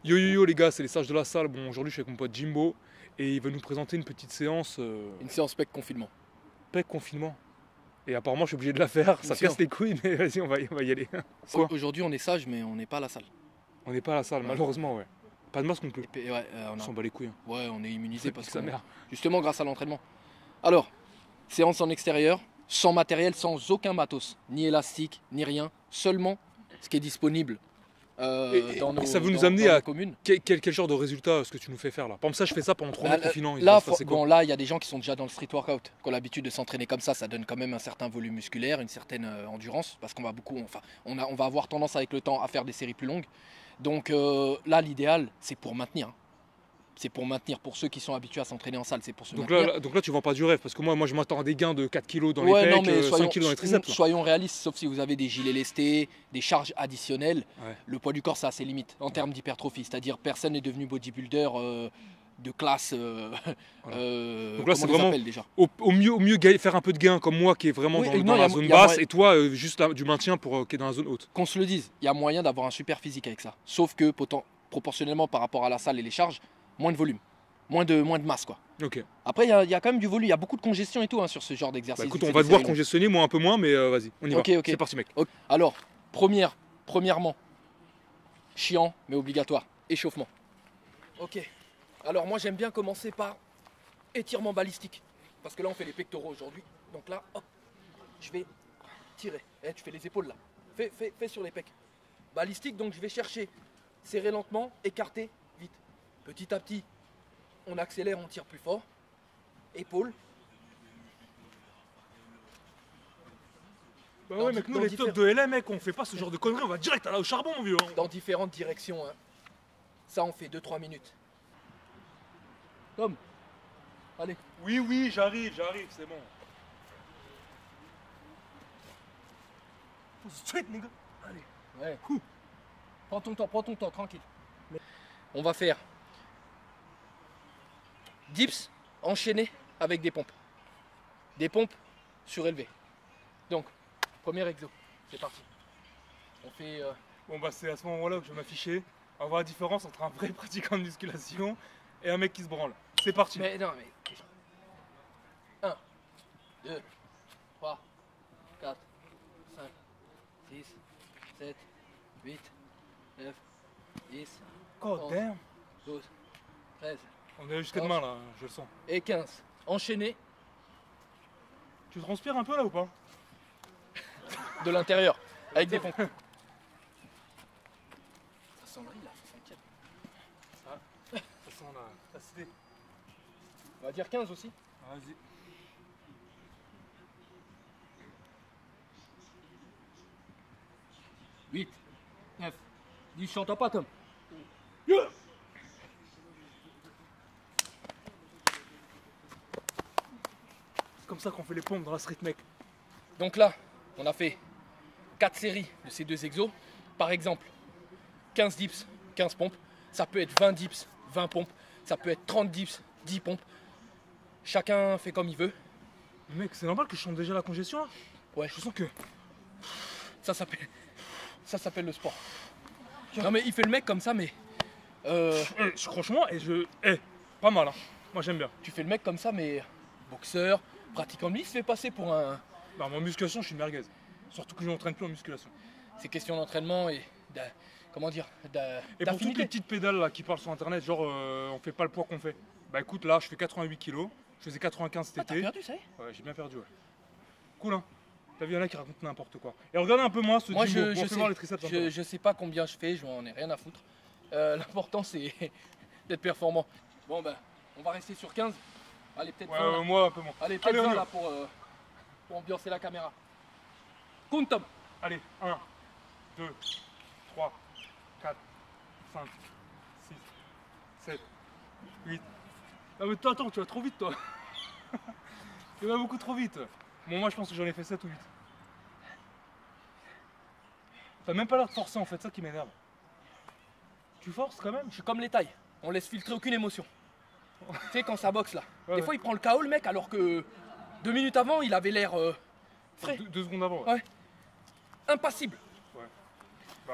Yo yo yo les gars, c'est les sages de la salle. Bon, aujourd'hui je suis avec mon pote Jimbo et il va nous présenter une petite séance Une séance PEC confinement. PEC confinement. Et apparemment je suis obligé de la faire, ça casse les couilles mais vas-y on va y aller. Quoi? Aujourd'hui on est sage mais on n'est pas à la salle. On n'est pas à la salle, malheureusement ouais. Pas de masque non plus. Ouais, On s'en bat les couilles. Hein. Ouais, on est immunisé parce que sa mère. justement grâce à l'entraînement. Alors, séance en extérieur, sans matériel, sans aucun matos, ni élastique, ni rien, seulement ce qui est disponible dans nos ça veut nous amener à communes. Quel genre de résultat ce que tu nous fais faire là? Par exemple ça je fais ça pendant 3 mois de confinement. Là, là il y a des gens qui sont déjà dans le street workout, qui ont l'habitude de s'entraîner comme ça donne quand même un certain volume musculaire, une certaine endurance, parce qu'on va beaucoup, enfin, on va avoir tendance avec le temps à faire des séries plus longues. Donc là l'idéal c'est pour maintenir. C'est pour maintenir, pour ceux qui sont habitués à s'entraîner en salle, c'est pour se maintenir. Donc là, tu vends pas du rêve, parce que moi je m'attends à des gains de 4 kg dans les pecs, 5 kg dans les triceps. Soyons réalistes, sauf si vous avez des gilets lestés, des charges additionnelles, le poids du corps, ça a ses limites en termes d'hypertrophie. C'est-à-dire, personne n'est devenu bodybuilder de classe. Donc là, c'est vraiment déjà au mieux faire un peu de gain, comme moi qui est vraiment dans la zone basse, et toi, juste là, du maintien pour qui est dans la zone haute. Qu'on se le dise, il y a moyen d'avoir un super physique avec ça. Sauf que proportionnellement par rapport à la salle et les charges, moins de volume, moins de masse quoi. Ok. Après il y a quand même du volume, il y a beaucoup de congestion et tout hein, sur ce genre d'exercice. Bah, écoute, on va devoir congestionner, moi un peu moins, mais vas-y, on y va. C'est parti mec. Okay. Alors, premièrement, chiant mais obligatoire, échauffement. Ok. Alors moi j'aime bien commencer par étirement balistique. Parce que là on fait les pectoraux aujourd'hui. Donc là, hop, je vais tirer. Tu fais les épaules là. Fais sur les pecs. Balistique, donc je vais chercher, serrer lentement, écarter vite. Petit à petit, on accélère, on tire plus fort. Épaules. Bah ouais mec, nous les top de LM mec, on fait pas ce genre de conneries, on va direct là au charbon mon vieux. Dans différentes directions. Hein. Ça on fait 2-3 minutes. Tom, allez. Oui, j'arrive, c'est bon. Straight nigga. Allez. Ouais. Prends ton temps, tranquille. On va faire dips enchaînés avec des pompes. Des pompes surélevées. Donc, premier exo, c'est parti. On fait... Bon bah c'est à ce moment-là que je vais m'afficher. On va voir la différence entre un vrai pratiquant de musculation et un mec qui se branle. C'est parti. Mais non, mais... 1, 2, 3, 4, 5, 6, 7, 8, 9, 10, God 11, damn. 12, 13. On est jusqu'à demain là, je le sens. Et 15. Enchaîné. Tu transpires un peu là ou pas? De l'intérieur, avec des pompes. Ça sent le riz là, ça sent le Ça sent la cité. On va dire 15 aussi. Vas-y. « 8, 9, 10, je t'entends pas Tom. Yeah. C'est comme ça qu'on fait les pompes dans la street mec. Donc là, on a fait 4 séries de ces deux exos. Par exemple, 15 dips, 15 pompes. Ça peut être 20 dips, 20 pompes. Ça peut être 30 dips, 10 pompes. Chacun fait comme il veut. Mec, c'est normal que je sente déjà la congestion là. Ouais. Je sens que... Ça s'appelle le sport. Non mais il fait le mec comme ça mais... franchement, pas mal hein. Moi j'aime bien. Tu fais le mec comme ça mais... Boxeur, pratiquant, lui il se fait passer pour un... Bah en musculation je suis une merguez. Surtout que je m'entraîne plus en musculation. C'est question d'entraînement et... Comment dire, et pour toutes les petites pédales là qui parlent sur internet, genre on fait pas le poids qu'on fait. Bah écoute là je fais 88 kg, je faisais 95 cet été. T'as perdu ça y est ? Ouais j'ai bien perdu ouais. Cool hein. T'as vu y'en a qui racontent n'importe quoi. Et regardez un peu moi ce Moi Jimbo, je sais, voir les triceps. Je sais pas combien je fais, je m'en ai rien à foutre. L'important c'est d'être performant. Bon ben on va rester sur 15. Allez peut-être 20. Moi un peu moins. Allez peut-être 20 là pour ambiancer la caméra. Compte Tom. Allez, 1, 2, 3, 4, 5, 6, 7, 8. Ah mais toi attends, tu vas trop vite toi. Tu vas beaucoup trop vite. Bon moi je pense que j'en ai fait 7 ou 8. T'as même pas l'air de forcer en fait, ça qui m'énerve. Tu forces quand même? Je suis comme les tailles, on laisse filtrer aucune émotion. Tu sais quand ça boxe là, ouais, des fois il prend le KO le mec alors que 2 minutes avant il avait l'air frais. 2 secondes avant ouais. Impassible. Ouais.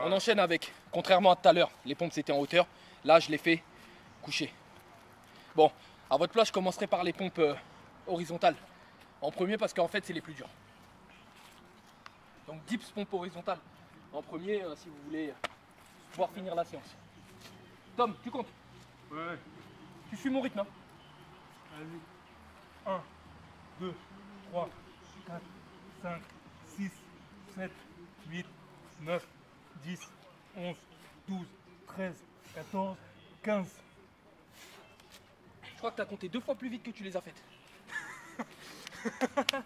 On enchaîne avec, contrairement à tout à l'heure, les pompes c'était en hauteur. Là, je l'ai fait couché. Bon, à votre place, je commencerai par les pompes horizontales. En premier parce qu'en fait, c'est les plus durs. Donc dips, pompe horizontale. En premier, si vous voulez pouvoir finir la séance. Tom, tu comptes? Ouais. Tu suis mon rythme, hein? Allez. 1, 2, 3, 4, 5, 6, 7, 8, 9, 10, 11, 12, 13, 14, 15. Je crois que tu as compté 2 fois plus vite que tu les as faites.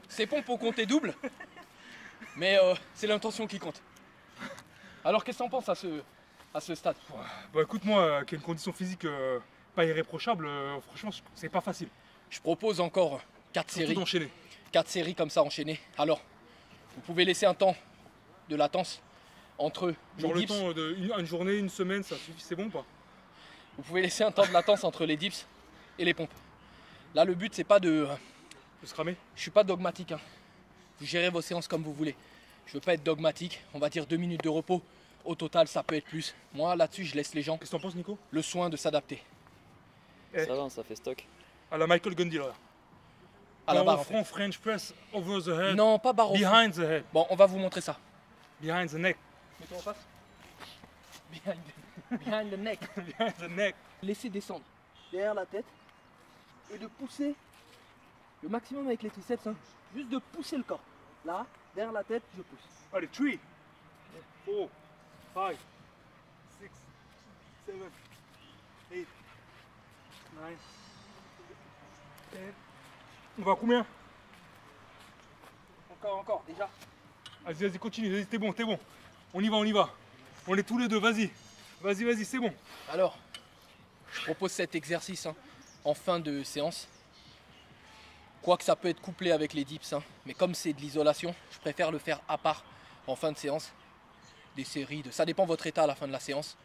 Ces pompes ont compté double, mais c'est l'intention qui compte. Alors qu'est-ce que t'en penses à ce stade? Bah écoute, moi, qui ai une condition physique pas irréprochable, franchement, c'est pas facile. Je propose encore 4 Surtout séries. d'enchaîner. 4 séries comme ça enchaînées. Alors, vous pouvez laisser un temps de latence entre Genre les le dips. temps une journée, une semaine, ça suffit, c'est bon ou pas? Vous pouvez laisser un temps de latence entre les dips et les pompes. Là, le but, c'est pas de... De se cramer? Je suis pas dogmatique, hein. Vous gérez vos séances comme vous voulez. Je veux pas être dogmatique. On va dire 2 minutes de repos. Au total, ça peut être plus. Moi, là-dessus, je laisse les gens Qu'est-ce que t'en penses, Nico? le soin de s'adapter. Eh. Ça va, ça fait stock. À la Michael Gundy, là. À la Barre barre, au en fait. front, French press, over the head, Non, pas barre au front. behind the head, Bon, on va vous montrer ça. behind the neck, Mets-toi en face. Behind the neck. behind the neck. Laissez descendre derrière la tête et de pousser le maximum avec les triceps. Hein. Juste de pousser le corps. Là, derrière la tête, je pousse. Allez, 3, 4, 5, 6, 7, 8, 9, 10. On va à combien? Encore, déjà. Vas-y, vas-y, continue, vas-y, t'es bon, t'es bon. On y va, on y va. On est tous les deux, vas-y. Vas-y, vas-y, c'est bon. Alors, je propose cet exercice hein, en fin de séance. Quoique ça peut être couplé avec les dips, hein, mais comme c'est de l'isolation, je préfère le faire à part en fin de séance. Des séries de... Ça dépend de votre état à la fin de la séance.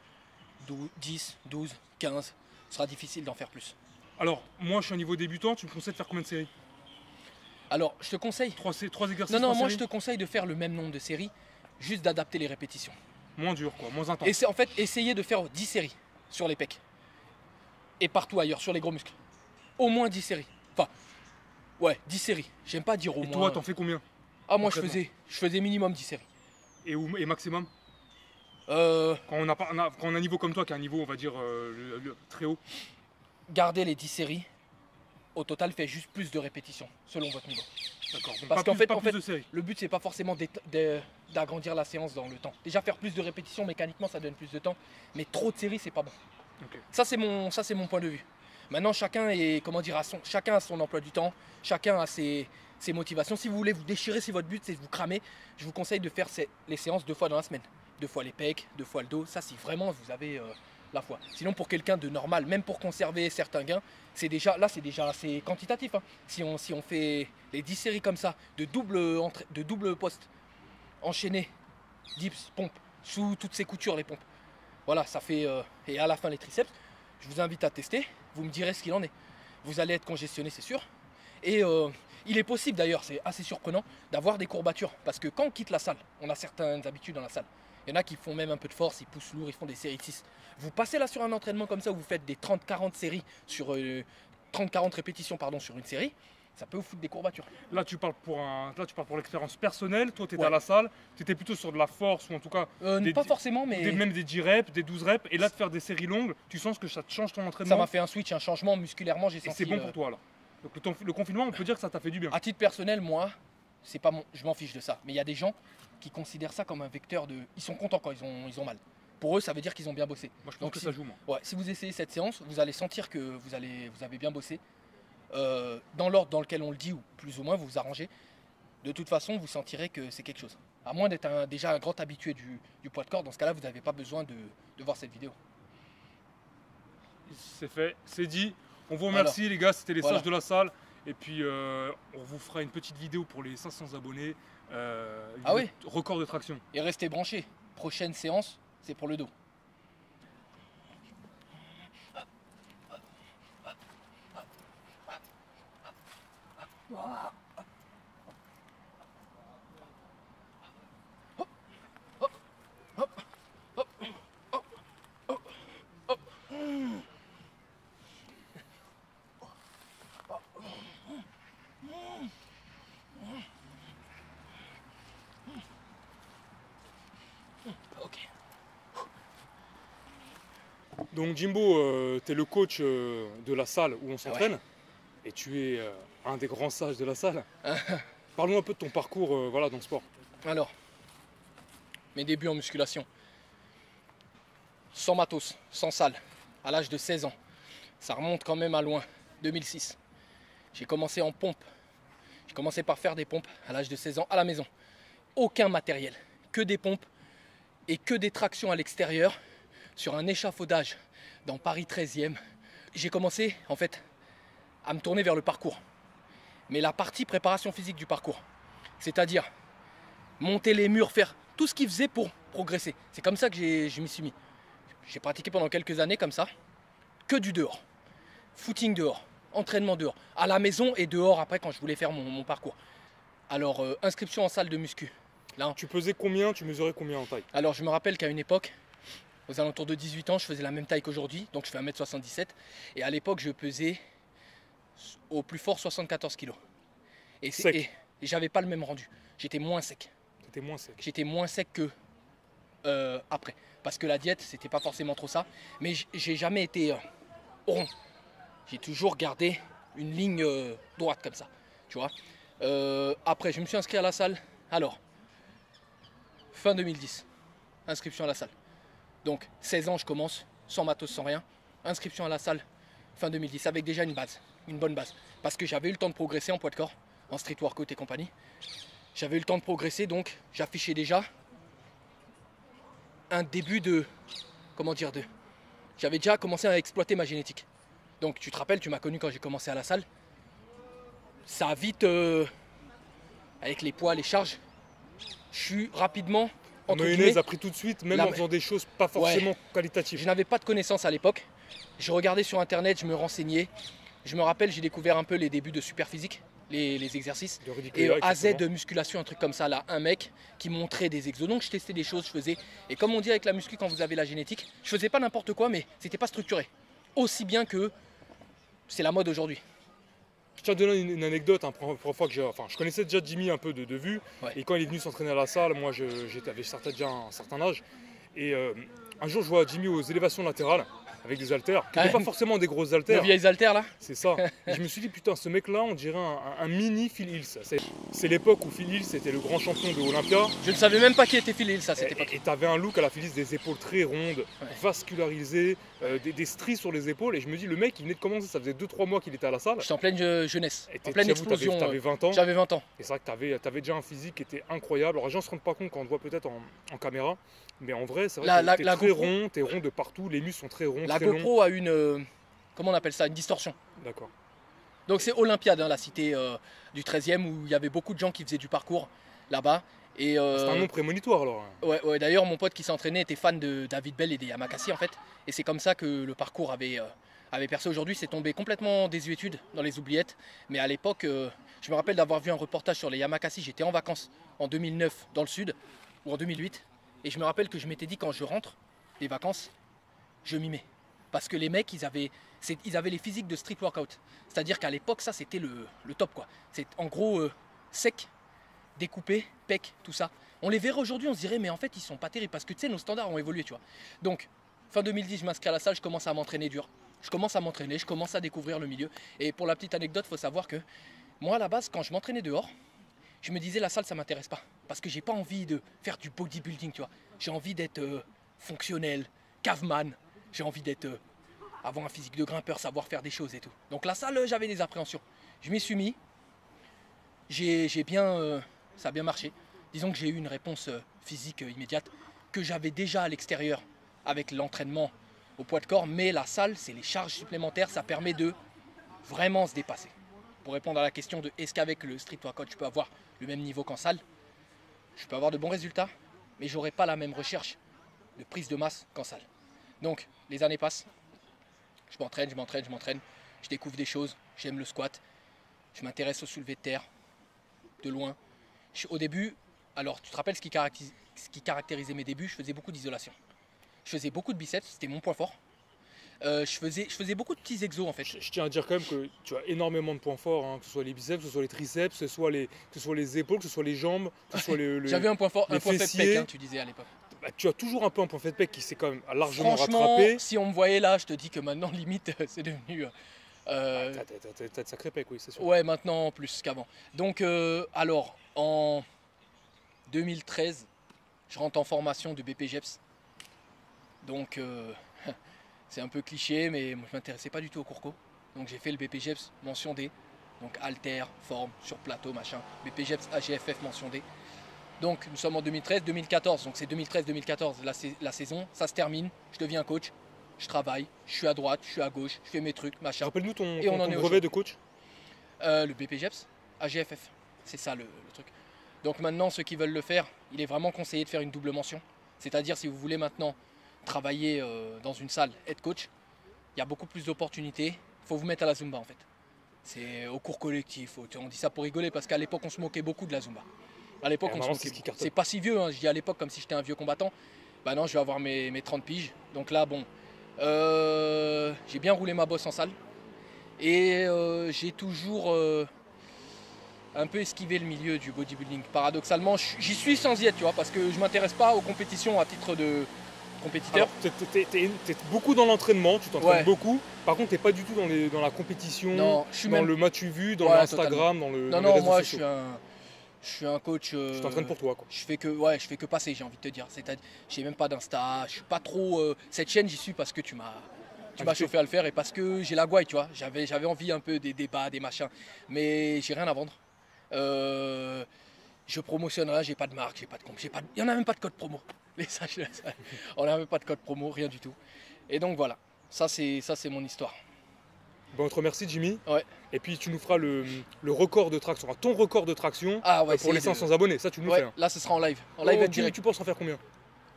10, 12, 15. Ce sera difficile d'en faire plus. Alors, moi, je suis un niveau débutant, tu me conseilles de faire combien de séries? Alors, je te conseille... 3 exercices, Non, 3 moi je séries te conseille de faire le même nombre de séries, juste d'adapter les répétitions. Moins dur, quoi, moins intense. Et c'est en fait essayer de faire 10 séries sur les pecs. Et partout ailleurs, sur les gros muscles. Au moins 10 séries. Enfin, ouais, 10 séries. J'aime pas dire au Et moins. toi, t'en fais combien? Ah, moi je concrètement faisais minimum 10 séries. Et maximum? Euh, Quand on a un niveau comme toi, qui a un niveau, on va dire, très haut. Gardez les 10 séries. Au total, fait juste plus de répétitions, selon votre niveau. D'accord. Donc Parce pas qu'en plus, fait, pas en plus fait, de séries. le but c'est pas forcément d'agrandir la séance dans le temps. Déjà faire plus de répétitions, mécaniquement ça donne plus de temps. Mais trop de séries, c'est pas bon. Ok. Ça c'est mon point de vue. Maintenant chacun est chacun a son emploi du temps, chacun a ses motivations. Si vous voulez vous déchirer, si votre but c'est de vous cramer, je vous conseille de faire les séances 2 fois dans la semaine. 2 fois les pecs, 2 fois le dos. Ça si vraiment vous avez la foi. Sinon pour quelqu'un de normal, même pour conserver certains gains, c'est déjà assez quantitatif. Hein. Si on fait les 10 séries comme ça, de double poste enchaîné, dips, pompe, sous toutes ces coutures les pompes. Voilà, ça fait et à la fin les triceps. Je vous invite à tester, vous me direz ce qu'il en est. Vous allez être congestionné, c'est sûr. Et il est possible d'ailleurs, c'est assez surprenant, d'avoir des courbatures. Parce que quand on quitte la salle, on a certaines habitudes dans la salle. Il y en a qui font même un peu de force, ils poussent lourd, ils font des séries de 6. Vous passez là sur un entraînement comme ça, où vous faites des 30-40 séries sur 30-40 répétitions pardon, sur une série, ça peut vous foutre des courbatures. Là, tu parles pour l'expérience personnelle. Toi, tu étais Ouais. à la salle, tu étais plutôt sur de la force, ou en tout cas, Pas forcément, mais même des 10 reps, des 12 reps. Et là, de faire des séries longues, tu sens que ça te change ton ça entraînement. m'a fait un switch, un changement musculairement, j'ai Et senti. c'est bon pour toi, là. Donc, le confinement, on peut dire que ça t'a fait du bien. À titre personnel, moi, c'est pas je m'en fiche de ça. Mais il y a des gens qui considèrent ça comme un vecteur de. Ils sont contents quand ils ont mal. Pour eux, ça veut dire qu'ils ont bien bossé. Moi, je pense Donc, que si- ça joue, moi. Ouais, si vous essayez cette séance, vous allez sentir que vous avez bien bossé. Dans l'ordre dans lequel on le dit, ou plus ou moins, vous vous arrangez. De toute façon, vous sentirez que c'est quelque chose. À moins d'être déjà un grand habitué du poids de corps, dans ce cas-là, vous n'avez pas besoin de voir cette vidéo. C'est fait, c'est dit. On vous remercie, les gars. C'était les Voilà. sages de la salle. Et puis, on vous fera une petite vidéo pour les 500 abonnés. Ah oui. Record de traction. Et restez branchés. Prochaine séance, c'est pour le dos. Donc Jimbo, tu es le coach de la salle où on s'entraîne. Ouais. Et tu es un des grands sages de la salle. Parle-nous un peu de ton parcours voilà, dans le sport. Alors, mes débuts en musculation. Sans matos, sans salle, à l'âge de 16 ans. Ça remonte quand même à loin, 2006. J'ai commencé en pompe. J'ai commencé par faire des pompes à l'âge de 16 ans à la maison. Aucun matériel, que des pompes et que des tractions à l'extérieur sur un échafaudage dans Paris 13e. J'ai commencé en fait à me tourner vers le parcours. Mais la partie préparation physique du parcours, c'est-à-dire monter les murs, faire tout ce qu'il faisait pour progresser. C'est comme ça que je m'y suis mis. J'ai pratiqué pendant quelques années comme ça, que du dehors. Footing dehors, entraînement dehors, à la maison et dehors après quand je voulais faire mon parcours. Alors, inscription en salle de muscu. Là, Tu pesais combien, tu mesurais combien en taille? alors je me rappelle qu'à une époque, aux alentours de 18 ans, je faisais la même taille qu'aujourd'hui, donc je fais 1m77. Et à l'époque, je pesais au plus fort 74 kg. Sec. Et j'avais pas le même rendu. J'étais moins sec. C'était moins sec. J'étais moins sec que après. Parce que la diète, c'était pas forcément trop ça. Mais j'ai jamais été rond. J'ai toujours gardé une ligne droite comme ça. Tu vois. Après, je me suis inscrit à la salle. Alors, fin 2010, inscription à la salle. Donc, 16 ans, je commence, sans matos, sans rien. Inscription à la salle, fin 2010, avec déjà une base, une bonne base. Parce que j'avais eu le temps de progresser en poids de corps, en street workout et compagnie. J'avais eu le temps de progresser, donc j'affichais déjà un début de... Comment dire de... J'avais déjà commencé à exploiter ma génétique. Donc, tu te rappelles, tu m'as connu quand j'ai commencé à la salle. Ça a vite... avec les poids, les charges, je suis rapidement... entre Mayonnaise guillemets, a pris tout de suite, même la- en faisant des choses pas forcément qualitatives. je n'avais pas de connaissances à l'époque. Je regardais sur internet, je me renseignais. Je me rappelle, j'ai découvert un peu les débuts de Superphysique, les exercices. De Rudy Et Koya, A Z exactement. de musculation, un truc comme ça, là, un mec qui montrait des exos. Donc je testais des choses, je faisais. Et comme on dit avec la muscu, quand vous avez la génétique, je faisais pas n'importe quoi, mais c'était pas structuré. Aussi bien que c'est la mode aujourd'hui. Je tiens à te donner une anecdote. Hein, première fois que je connaissais déjà Jimmy un peu de vue. Ouais. Et quand il est venu s'entraîner à la salle, moi j'avais déjà un certain âge. Et un jour, je vois Jimmy aux élévations latérales avec des haltères, qui n'étaient pas forcément des grosses Les haltères. vieilles haltères là. C'est ça. Et je me suis dit, putain, ce mec-là, on dirait un mini Phil Hills. C'est l'époque où Phil Hills était le grand champion de Olympia. Je ne savais même pas qui était Phil Hill, ça, cette époque. Et t'avais un look à la Phil Hills, des épaules très rondes, vascularisées, des stries sur les épaules. Et je me dis, le mec, il venait de commencer, ça faisait 2-3 mois qu'il était à la salle. J'étais en pleine jeunesse, Et en pleine j'avoue, explosion. T'avais 20 ans. J'avais 20 ans. Et c'est vrai que t'avais déjà un physique qui était incroyable. Alors les gens se rendent pas compte quand on te voit peut-être en caméra. Mais en vrai, c'est vrai que t'es très rond, t'es rond de partout, les muscles sont très ronds, La très longs. GoPro a une... comment on appelle ça? Une distorsion. D'accord. Donc c'est Olympiade, hein, la cité du 13e, où il y avait beaucoup de gens qui faisaient du parcours là-bas. Et C'est un nom prémonitoire alors. ouais, d'ailleurs, mon pote qui s'entraînait était fan de David Bell et des Yamakasi en fait. Et c'est comme ça que le parcours avait percé. Aujourd'hui, c'est tombé complètement en désuétude dans les oubliettes. Mais à l'époque, je me rappelle d'avoir vu un reportage sur les Yamakasi. J'étais en vacances en 2009 dans le sud, ou en 2008. Et je me rappelle que je m'étais dit, quand je rentre des vacances, je m'y mets. Parce que les mecs, ils avaient les physiques de street workout. C'est-à-dire qu'à l'époque, ça, c'était le top, quoi. C'est en gros sec, découpé, pec, tout ça. On les verrait aujourd'hui, on se dirait, mais en fait, ils sont pas terribles. Parce que, tu sais, nos standards ont évolué, tu vois. Donc, fin 2010, je m'inscris à la salle, je commence à m'entraîner dur. Je commence à m'entraîner, je commence à découvrir le milieu. Et pour la petite anecdote, il faut savoir que moi, à la base, quand je m'entraînais dehors, je me disais, la salle, ça m'intéresse pas. Parce que j'ai pas envie de faire du bodybuilding, tu vois. J'ai envie d'être fonctionnel, caveman. J'ai envie d'être avoir un physique de grimpeur, savoir faire des choses et tout. Donc la salle, j'avais des appréhensions. Je m'y suis mis. Ça a bien marché. Disons que j'ai eu une réponse physique immédiate que j'avais déjà à l'extérieur avec l'entraînement au poids de corps. Mais la salle, c'est les charges supplémentaires. Ça permet de vraiment se dépasser. Pour répondre à la question de est-ce qu'avec le street workout, je peux avoir le même niveau qu'en salle, je peux avoir de bons résultats, mais j'aurai pas la même recherche de prise de masse qu'en salle. Donc, les années passent, je m'entraîne, je découvre des choses, j'aime le squat, je m'intéresse au soulevé de terre, de loin. Au début, alors tu te rappelles ce qui caractérisait mes débuts, je faisais beaucoup d'isolation. Je faisais beaucoup de biceps, c'était mon point fort. Je faisais beaucoup de petits exos en fait. Je tiens à dire quand même que tu as énormément de points forts, hein, que ce soit les biceps, que ce soit les triceps, que ce soit les épaules, que ce soit les jambes, que ce soit J'avais un point fort, les un point faible fessiers. pec, hein, tu disais à l'époque. Bah, tu as toujours un peu un point fait de pec qui s'est quand même largement Franchement, rattrapé. si on me voyait là, je te dis que maintenant, limite, c'est devenu... T'as de sacrés pecs, oui, c'est sûr. Ouais, maintenant plus qu'avant. Donc, alors, en 2013, je rentre en formation du BPGEPS. Donc, c'est un peu cliché, mais moi, je m'intéressais pas du tout au courco. Donc, j'ai fait le BPGEPS mention D. Donc, haltère, forme, sur plateau, machin. BPGEPS, AGFF mention D. Donc, nous sommes en 2013-2014. Donc, c'est 2013-2014 la saison. Ça se termine. Je deviens coach. Je travaille. Je suis à droite, je suis à gauche. Je fais mes trucs, machin. Rappelle-nous ton Et on en est brevet aujourd'hui. de coach. Le BPGEPS, AGFF. C'est ça le truc. Donc maintenant, ceux qui veulent le faire, il est vraiment conseillé de faire une double mention. C'est-à-dire, si vous voulez maintenant travailler dans une salle, être coach, il y a beaucoup plus d'opportunités. Il faut vous mettre à la Zumba en fait. C'est au cours collectif. On dit ça pour rigoler parce qu'à l'époque, on se moquait beaucoup de la Zumba. À l'époque, on se Maintenant, moquait. c'est ce qui cartonne. C'est pas si vieux, hein. Je dis à l'époque comme si j'étais un vieux combattant. Bah non, je vais avoir mes 30 piges. Donc là, bon, j'ai bien roulé ma bosse en salle. Et j'ai toujours un peu esquivé le milieu du bodybuilding. Paradoxalement, j'y suis sans y être, tu vois, parce que je m'intéresse pas aux compétitions à titre de compétiteur. T'es beaucoup dans l'entraînement, tu t'entraînes Ouais. beaucoup. Par contre, t'es pas du tout dans la compétition, Non, je suis dans même... le match vu, dans Ouais, l'Instagram, dans le. Non, dans les non, réseaux moi sociaux. je suis un coach. Tu t'entraînes pour toi, quoi. Je fais que passer, j'ai envie de te dire. C'est-à-dire, j'ai même pas d'Insta, je suis pas trop. Cette chaîne, j'y suis parce que tu m'as chauffé à le faire et parce que j'ai la gouaille, tu vois. J'avais envie un peu des débats, des machins, mais j'ai rien à vendre. Je promotionne rien, j'ai pas de marque, j'ai pas de compte, il y en a même pas de code promo. Mais ça, on n'a même pas de code promo, rien du tout. Et donc voilà, ça c'est mon histoire. Bon, on te remercie, Jimmy. Ouais. Et puis tu nous feras le record de traction, enfin, ton record de traction Ah ouais, pour les 500 abonnés. Ça, tu nous le fais. Hein. Là, ce sera en live. En live Oh, et direct. tu penses en faire combien?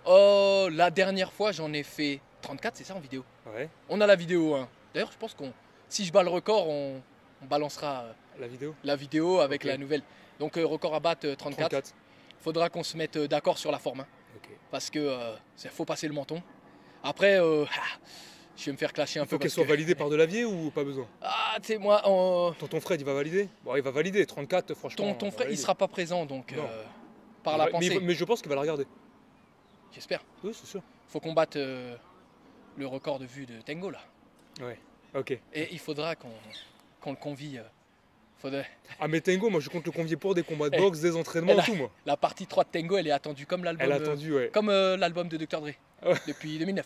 Oh, la dernière fois, j'en ai fait 34, c'est ça en vidéo. Ouais, On a la vidéo, hein. D'ailleurs, je pense si je bats le record, on balancera la vidéo avec Ok. la nouvelle. Donc, record à battre 34. Faudra qu'on se mette d'accord sur la forme. Hein. Ok. Parce que faut passer le menton. Après, je vais me faire clasher un Il peu. faut qu'elle parce soit que- validée par de l'avier ou pas besoin? Ah, tu sais, moi, Tonton Fred, il va valider? Bon, il va valider. 34, franchement. ton il va frère, il valider. sera pas présent, donc Non. par Il la va- pensée. mais je pense qu'il va la regarder. J'espère. Oui, c'est sûr. Faut qu'on batte le record de vue de Tango là. Ouais. Ok. Et il faudra qu'on le convie. Ah, mais Tango, moi je compte le convier pour des combats de Eh, boxe, des entraînements, elle a- tout, moi. La partie 3 de Tango, elle est attendue comme l'album. Elle a attendu, ouais. Comme l'album de Dr. Dre. Ouais. Depuis 2009.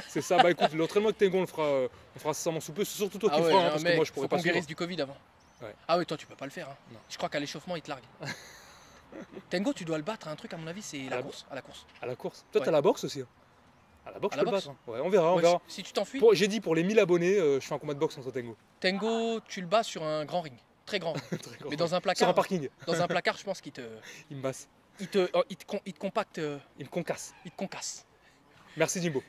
C'est ça, bah écoute, l'entraînement avec Tango, on le fera incessamment sous peu. C'est surtout toi qui le feras, hein, non, parce mais que moi je pourrais faut pas qu'on suivre. guérisse du Covid avant. Ouais. Ah oui, toi tu peux pas le faire. Hein. Non. Je crois qu'à l'échauffement, il te largue. Tango, tu dois le battre. Un truc, à mon avis, c'est la course. À la course. À la course. Toi, Ouais. t'as la boxe aussi. Hein. À la boxe, À je la peux le boxe battre. Hein. Ouais, on verra, on Ouais, verra. si tu t'enfuis, J'ai dit pour les 1000 abonnés, je fais un combat de boxe entre Tango. Tango, tu le bats sur un grand ring. Très grand. Très grand. Mais dans un Sur placard. un parking. Dans un placard, je pense qu'il te Il me masse. compacte. Il me concasse. Il te concasse. Merci Jimbo.